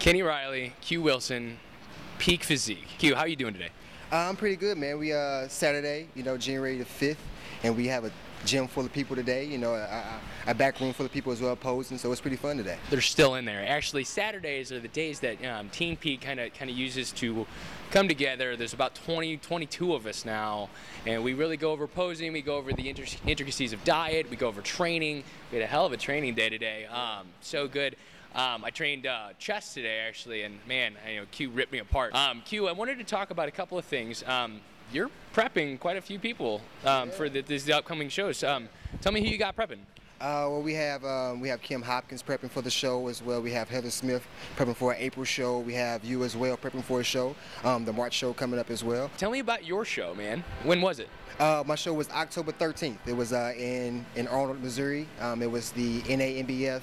Kenny Riley, Q Wilson, Peak Physique. Q, how are you doing today? I'm pretty good, man. We Saturday, January the 5th, and we have a gym full of people today. A back room full of people as well posing, so it's pretty fun today. They're still in there. Actually, Saturdays are the days that Team Peak kind of uses to come together. There's about 22 of us now, and we really go over posing. We go over the intricacies of diet. We go over training. We had a hell of a training day today. So good. I trained chest today, actually, and man, Q ripped me apart. Q, I wanted to talk about a couple of things. You're prepping quite a few people for these upcoming shows. Tell me who you got prepping. Well, we have Kim Hopkins prepping for the show as well. We have Heather Smith prepping for an April show. We have you as well prepping for a show, the March show coming up as well. Tell me about your show, man. When was it? My show was October 13th. It was in Arnold, Missouri. It was the NANBF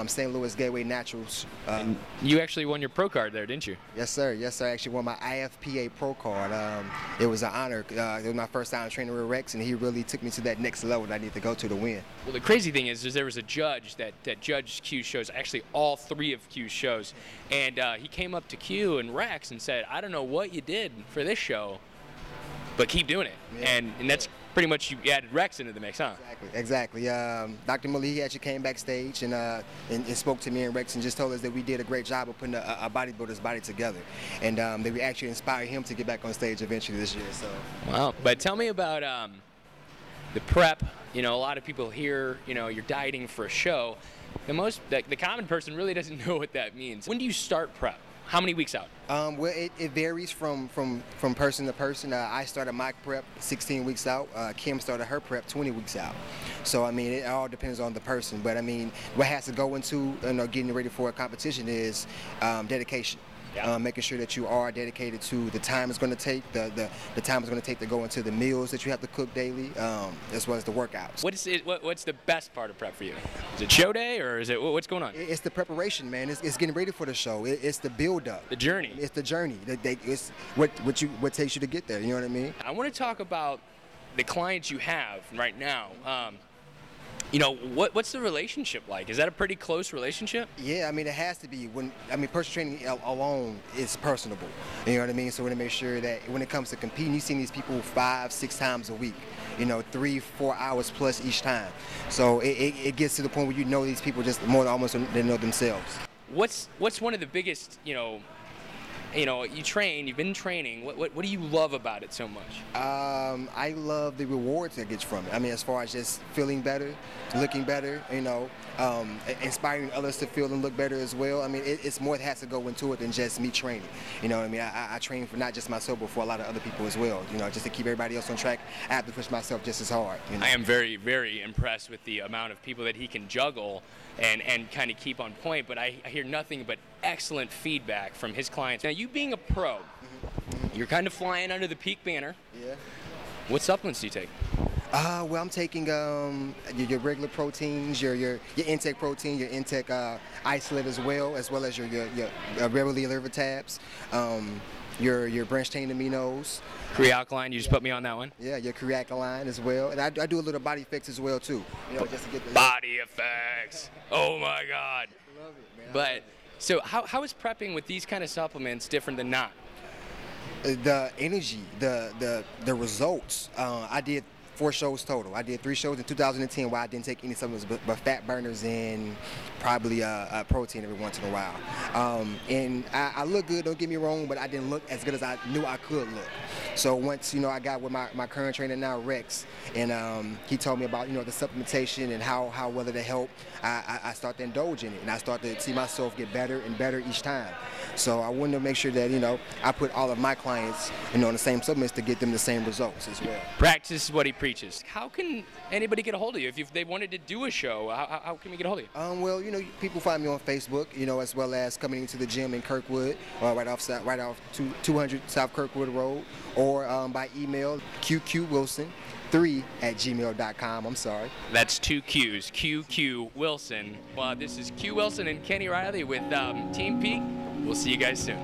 St. Louis Gateway Naturals. And you actually won your pro card there, didn't you? Yes, sir. Yes, sir. I actually won my IFPA pro card. It was an honor. It was my first time training with Rex, and he really took me to that next level that I need to go to win. Well, the crazy thing is there was a judge that judged Q's shows, actually all 3 of Q's shows, and he came up to Q and Rex and said, I don't know what you did for this show, but keep doing it. Yeah. And that's pretty much, you added Rex into the mix, huh? Exactly. Dr. Miller, he actually came backstage and spoke to me and Rex and just told us that we did a great job of putting a bodybuilder's body together, and that we actually inspired him to get back on stage eventually this year. So. Wow. But tell me about the prep. A lot of people here, you're dieting for a show. The common person really doesn't know what that means. When do you start prep? How many weeks out? Well, it varies from person to person. I started my prep 16 weeks out. Kim started her prep 20 weeks out. So, it all depends on the person. But, what has to go into getting ready for a competition is dedication. Yeah. Making sure that you are dedicated to the time it's going to take, the time it's going to take to go into the meals that you have to cook daily, as well as the workouts. What's the best part of prep for you? Is it show day, or is it what's going on? It's the preparation, man. It's getting ready for the show. It's the build up. The journey. It's the journey. It's what takes you to get there. You know what I mean? I want to talk about the clients you have right now. What's the relationship like? Is that a pretty close relationship? Yeah, it has to be. Personal training alone is personable. You know what I mean? So we want to make sure that when it comes to competing, you see these people 5-6 times a week. 3-4 hours plus each time. So it gets to the point where you know these people just more than almost than they know themselves. What's one of the biggest, you train, you've been training, what do you love about it so much? I love the rewards that gets from it. As far as just feeling better, looking better, inspiring others to feel and look better as well. It's more that has to go into it than just me training. I train for not just myself, but for a lot of other people as well. Just to keep everybody else on track, I have to push myself just as hard. I am very, very impressed with the amount of people that he can juggle and kind of keep on point, but I hear nothing but excellent feedback from his clients. Now, you being a pro, you're kind of flying under the Peak banner. Yeah. What supplements do you take? Well, I'm taking your regular proteins, your intake protein, your intake isolate as well as your regular liver tabs, your branched chain aminos. Crealkaline, you just put me on that one? Yeah, your Crealkaline as well. And I do a little body effects as well, too. Just to get the body effects. Oh, my God. Love it, man. But, so how is prepping with these kind of supplements different than not? The energy, the results. I did 4 shows total. I did 3 shows in 2010 where I didn't take any supplements but fat burners and probably protein every once in a while. And I look good, don't get me wrong, but I didn't look as good as I knew I could look. So once, I got with my current trainer now, Rex, and he told me about, the supplementation and how well it helped, I started to indulge in it, and I started to see myself get better and better each time. So I wanted to make sure that, I put all of my clients, on the same supplements to get them the same results as well. Practice is what he preaches. How can anybody get a hold of you? If they wanted to do a show, how can we get a hold of you? Well, people find me on Facebook, as well as coming into the gym in Kirkwood, right off 200 South Kirkwood Road, or by email, qqwilson3@gmail.com. I'm sorry. That's 2 Q's, QQ Wilson. Well, this is Q Wilson and Kenny Riley with Team Peak. We'll see you guys soon.